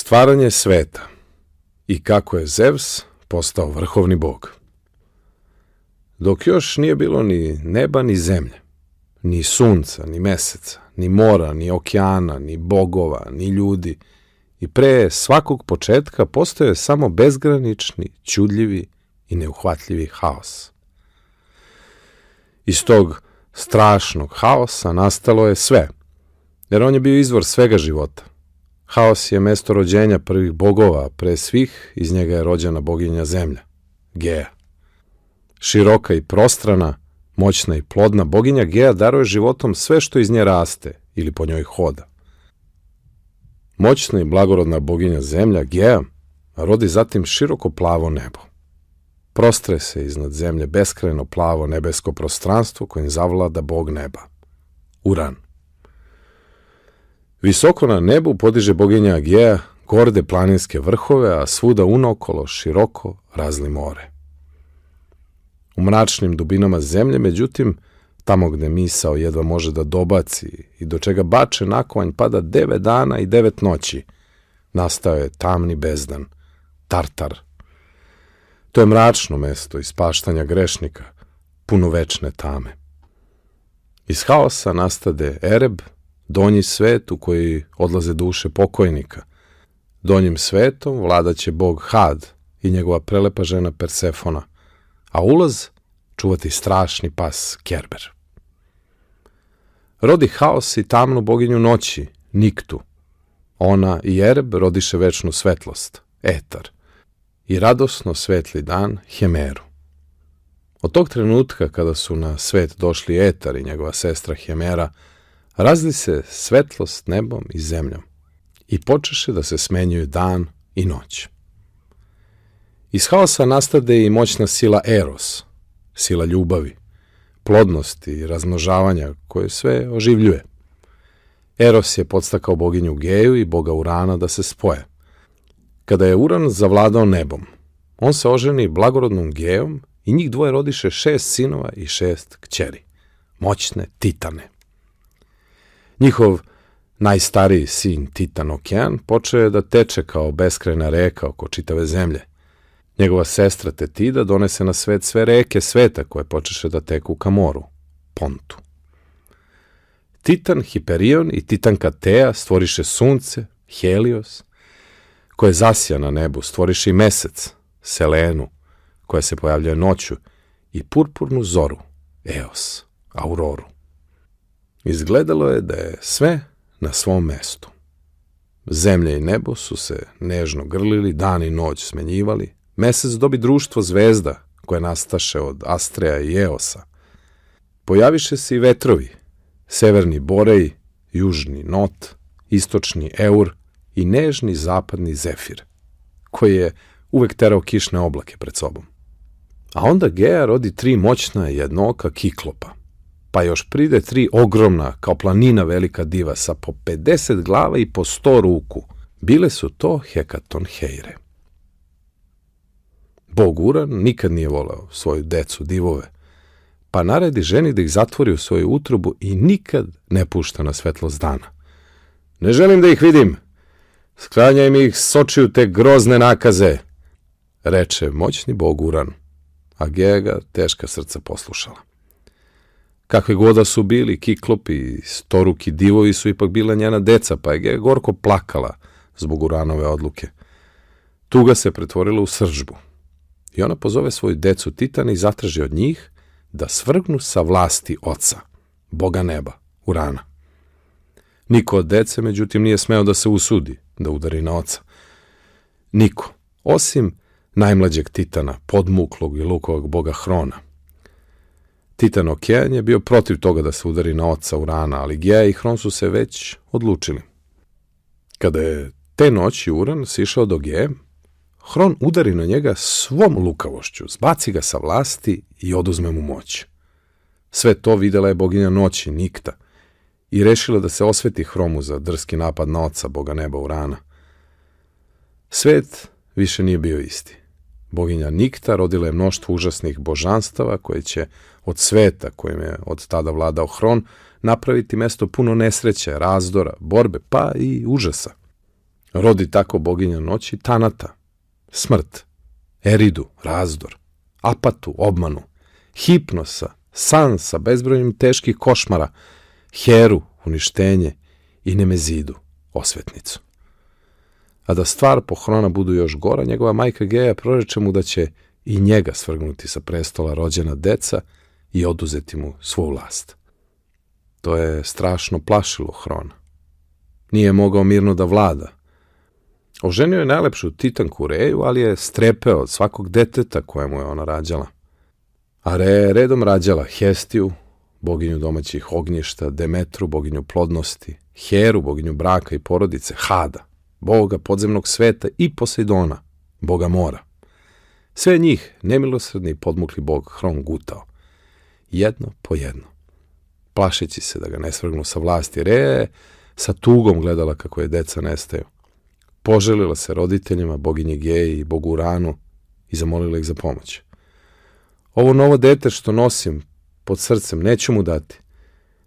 Stvaranje sveta i kako je Zevs postao vrhovni bog. Dok još nije bilo ni neba ni zemlje, ni sunca, ni meseca, ni mora, ni okeana, ni bogova, ni ljudi, i pre svakog početka postoje samo bezgranični, čudljivi i neuhvatljivi haos. Iz tog strašnog haosa nastalo je sve, jer on je bio izvor svega života. Haos je mesto rođenja prvih bogova, pre svih iz njega je rođena boginja zemlja, Gea. Široka i prostrana, moćna i plodna boginja Gea daruje životom sve što iz nje raste ili po njoj hoda. Moćna i blagorodna boginja zemlja, Gea, rodi zatim široko plavo nebo. Prostre se iznad zemlje beskrajno plavo nebesko prostranstvo kojim zavlada bog neba, Uran. Visoko na nebu podiže boginja Gea gorde planinske vrhove, a svuda unaokolo široko razli more. U mračnim dubinama zemlje, međutim, tamo gde misao jedva može da dobaci i do čega bače nakovanj pada 9 dana i 9 noći, nastao je tamni bezdan, Tartar. To je mračno mesto ispaštanja grešnika, puno večne tame. Iz haosa nastade Ereb, donji svet u koji odlaze duše pokojnika. Donjim svetom vladaće bog Had i njegova prelepa žena Persefona, a ulaz čuvati strašni pas Kerber. Rodi haos i tamnu boginju noći, Niktu. Ona i Ereb rodiše večnu svetlost, Etar, i radosno svetli dan, Hemeru. Od tog trenutka kada su na svet došli Etar i njegova sestra Hemera, razli se svetlost nebom i zemljom i počeše da se smenjuju dan i noć. Iz haosa nastade i moćna sila Eros, sila ljubavi, plodnosti i razmnožavanja koje sve oživljuje. Eros je podstakao boginju Geju i boga Urana da se spoje. Kada je Uran zavladao nebom, on se oženi blagorodnom Gejom i njih dvoje rodiše 6 sinova i 6 kćeri, moćne Titane. Njihov najstariji sin Titan Okean počeo je da teče kao beskrajna reka oko čitave zemlje. Njegova sestra Tetida donese na svet sve reke sveta koje počeše da teku ka moru, Pontu. Titan Hiperion i Titanka Tea stvoriše sunce, Helios, koje zasija na nebu, stvoriše i mesec, Selenu, koja se pojavljuje noću, i purpurnu zoru, Eos, Auroru. Izgledalo je da je sve na svom mestu. Zemlja i nebo su se nežno grlili, dan i noć smenjivali, mesec dobi društvo zvezda koje nastaše od Astreja i Eosa. Pojaviše se i vetrovi, severni Borej, južni Not, istočni Eur i nežni zapadni Zefir, koji je uvek terao kišne oblake pred sobom. A onda Gea rodi 3 moćna jednooka Kiklopa, pa još pride 3 ogromna, kao planina velika diva sa po 50 glava i po 100 ruku. Bile su to Hekatonheire. Bog Uran nikad nije voleo svoju decu divove, pa naredi ženi da ih zatvori u svoju utrobu i nikad ne pušta na svetlost dana. Ne želim da ih vidim, sklanjaj mi ih s očiju te grozne nakaze, reče moćni bog Uran, a Gea ga teška srca poslušala. Kakve god da su bili, Kiklopi i storuki divovi su ipak bila njena deca, pa je Gea gorko plakala zbog Uranove odluke. Tuga se pretvorila u srdžbu i ona pozove svoju decu Titana i zatraži od njih da svrgnu sa vlasti oca, boga neba, Urana. Niko od dece, međutim, nije smeo da se usudi da udari na oca. Niko, osim najmlađeg Titana, podmuklog i lukovog boga Hrona. Titan Okean je bio protiv toga da se udari na oca Urana, ali Gea i Hron su se već odlučili. Kada je te noći Uran sišao do Gee, Hron udari na njega svom lukavošću, zbaci ga sa vlasti i oduzme mu moć. Sve to videla je boginja noći, Nikta, i rešila da se osveti Hromu za drski napad na oca, boga neba Urana. Svet više nije bio isti. Boginja Nikta rodila je mnoštvo užasnih božanstava koje će od sveta kojim je od tada vladao Hron napraviti mesto puno nesreće, razdora, borbe, pa i užasa. Rodi tako boginja noći Tanata, smrt, Eridu, razdor, Apatu, obmanu, Hipnosa, san sa bezbrojnim teških košmara, Heru, uništenje i Nemezidu, osvetnicu. A da stvar po Hrona budu još gora, njegova majka Geja proreče mu da će i njega svrgnuti sa prestola rođena deca i oduzeti mu svu vlast. To je strašno plašilo Hrona. Nije mogao mirno da vlada. Oženio je najlepšu titanku Reju, ali je strepeo od svakog deteta koje mu je ona rađala. A Reja je redom rađala Hestiju, boginju domaćih ognjišta, Demetru, boginju plodnosti, Heru, boginju braka i porodice, Hada, boga podzemnog sveta i Posejdona, boga mora. Sve njih nemilosrdni i podmukli bog Hron gutao, jedno po jedno. Plašeći se da ga ne svrgnu sa vlasti, Reja je sa tugom gledala kako je deca nestaju. Poželila se roditeljima, boginji Geji i bogu Uranu i zamolila ih za pomoć. Ovo novo dete što nosim pod srcem neću mu dati.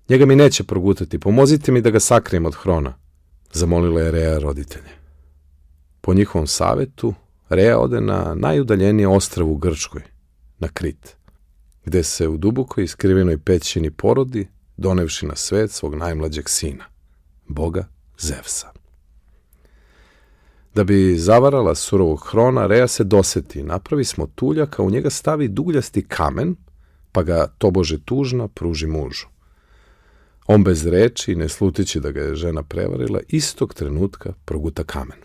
Njega mi neće progutati, pomozite mi da ga sakrijem od Hrona, zamolila je Reja roditelje. Po njihovom savetu, Reja ode na najudaljenije ostrvo u Grčkoj, na Krit, gde se u dubokoj iskrivenoj pećini porodi, donevši na svet svog najmlađeg sina, boga Zevsa. Da bi zavarala surovog Hrona, Reja se doseti i napravi smotuljak, a u njega stavi dugljasti kamen, pa ga tobože tužna pruži mužu. On bez reči, ne slutići da ga je žena prevarila, istog trenutka proguta kamen,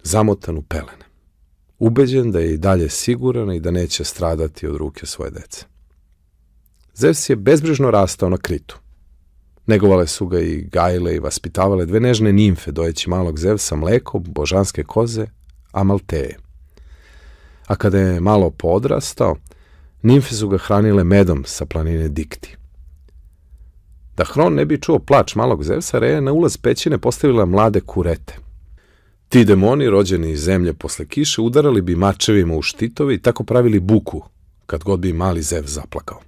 zamotan u pelene, ubeđen da je i dalje siguran i da neće stradati od ruke svoje dece. Zevs je bezbrižno rastao na Kritu. Negovale su ga i gajile i vaspitavale dve nežne nimfe, dojeći malog Zevsa mleko, božanske koze, Amalteje. A kada je malo podrastao, nimfe su ga hranile medom sa planine Dikti. Da Hron ne bi čuo plač malog Zevsa, Reja na ulaz pećine postavila mlade kurete. Ti demoni, rođeni iz zemlje posle kiše, udarali bi mačevima u štitove i tako pravili buku, kad god bi mali Zevs zaplakao.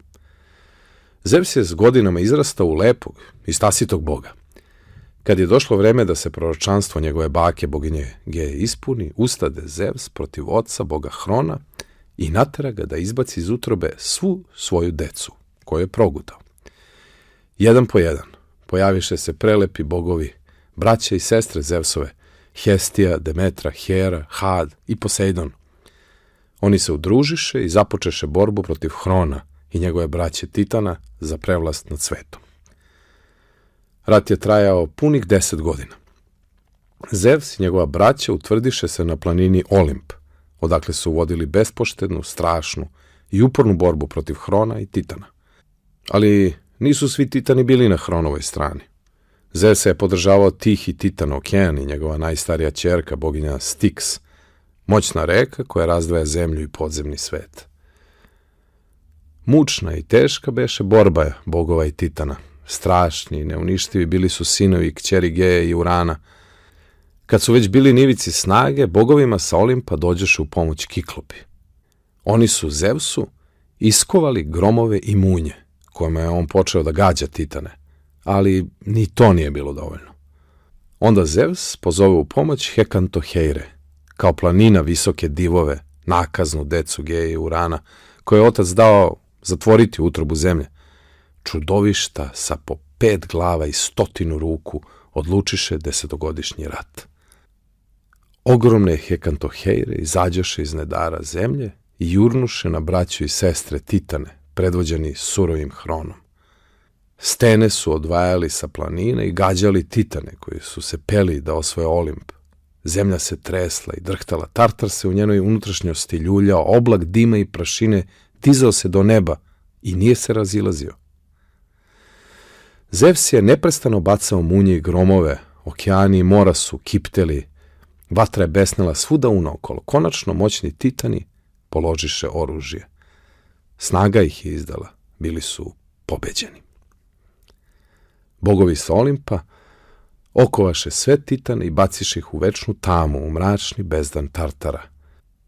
Zevs je s godinama izrastao u lepog i stasitog boga. Kad je došlo vreme da se proročanstvo njegove bake, boginje Geje, ispuni, ustade Zevs protiv oca, boga Hrona, i natera ga da izbaci iz utrobe svu svoju decu, koju je progutao. Jedan po jedan pojaviše se prelepi bogovi, braće i sestre Zevsove, Hestija, Demetra, Hera, Had i Posejdon. Oni se udružiše i započeše borbu protiv Hrona i njegove braće Titana za prevlast nad svetom. Rat je trajao punih 10 godina. Zevs i njegova braća utvrdiše se na planini Olimp, odakle su vodili bespoštednu, strašnu i upornu borbu protiv Hrona i Titana. Ali nisu svi Titani bili na Hronovoj strani. Zevs je podržavao tihi Titan Okean i njegova najstarija ćerka, boginja Styx, moćna reka koja razdvaja zemlju i podzemni svet. Mučna i teška beše borba bogova i Titana. Strašni i neuništivi bili su sinovi i kćeri Geje i Urana. Kad su već bili nivici snage, bogovima sa Olimpa dođeše u pomoć Kiklopi. Oni su Zevsu iskovali gromove i munje, kojima je on počeo da gađa Titane, ali ni to nije bilo dovoljno. Onda Zevs pozove u pomoć Hekantoheire, kao planina visoke divove, nakaznu decu Geje i Urana, koje je otac dao zatvoriti utrobu zemlje. Čudovišta sa po 5 glava i 100 ruku odlučiše 10-godišnji rat. Ogromne Hekantoheire izađoše iz nedara zemlje i jurnuše na braću i sestre Titane, predvođeni surovim Hronom. Stene su odvajali sa planine i gađali Titane, koji su se peli da osvoje Olimp. Zemlja se tresla i drhtala, Tartar se u njenoj unutrašnjosti ljuljao, oblak dima i prašine dizao se do neba i nije se razilazio. Zevs je neprestano bacao munje i gromove, okeani i mora su kipteli, vatra je besnela svuda unaokolo. Konačno moćni Titani položiše oružje. Snaga ih je izdala, bili su pobeđeni. Bogovi sa Olimpa okovaše sve Titane i baciše ih u večnu tamu, u mračni bezdan Tartara.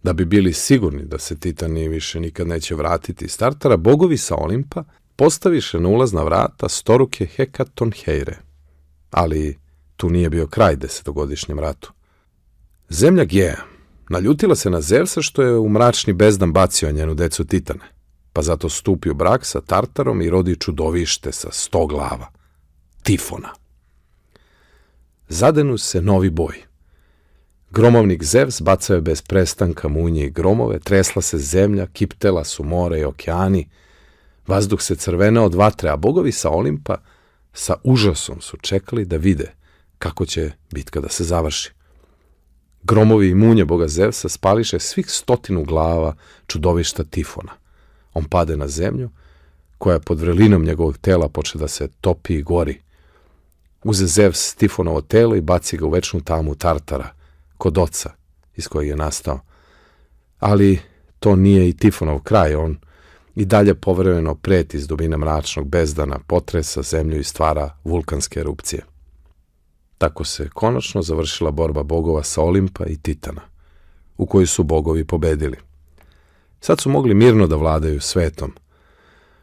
Da bi bili sigurni da se Titani više nikad neće vratiti iz Tartara, bogovi sa Olimpa postaviše na ulazna vrata storuke Hekantoheire. Ali tu nije bio kraj 10-godišnjem ratu. Zemlja Gea naljutila se na Zevsa što je u mračni bezdan bacio njenu decu Titane, pa zato stupi u brak sa Tartarom i rodi čudovište sa 100 glava, Tifona. Zadenu se novi boj. Gromovnik Zevs bacao je bez prestanka munje i gromove, tresla se zemlja, kiptela su more i okeani, vazduh se crveneo od vatre, a bogovi sa Olimpa sa užasom su čekali da vide kako će bitka da se završi. Gromovi i munje boga Zevsa spališe svih 100 glava čudovišta Tifona. On pade na zemlju, koja pod vrelinom njegovog tela poče da se topi i gori. Uze Zevs Tifonovo telo i baci ga u večnu tamu Tartara, kod oca iz kojeg je nastao. Ali to nije i Tifonov kraj, on i dalje povremeno preti iz dubine mračnog bezdana, potresa zemlju i stvara vulkanske erupcije. Tako se konačno završila borba bogova sa Olimpa i Titana, u kojoj su bogovi pobedili. Sad su mogli mirno da vladaju svetom.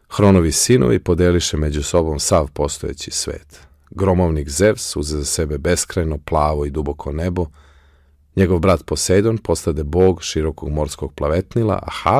Hronovi sinovi podeliše među sobom sav postojeći svet. Gromovnik Zevs uze za sebe beskrajno, plavo i duboko nebo, njegov brat Poseidon postade bog širokog morskog plavetnila, a Had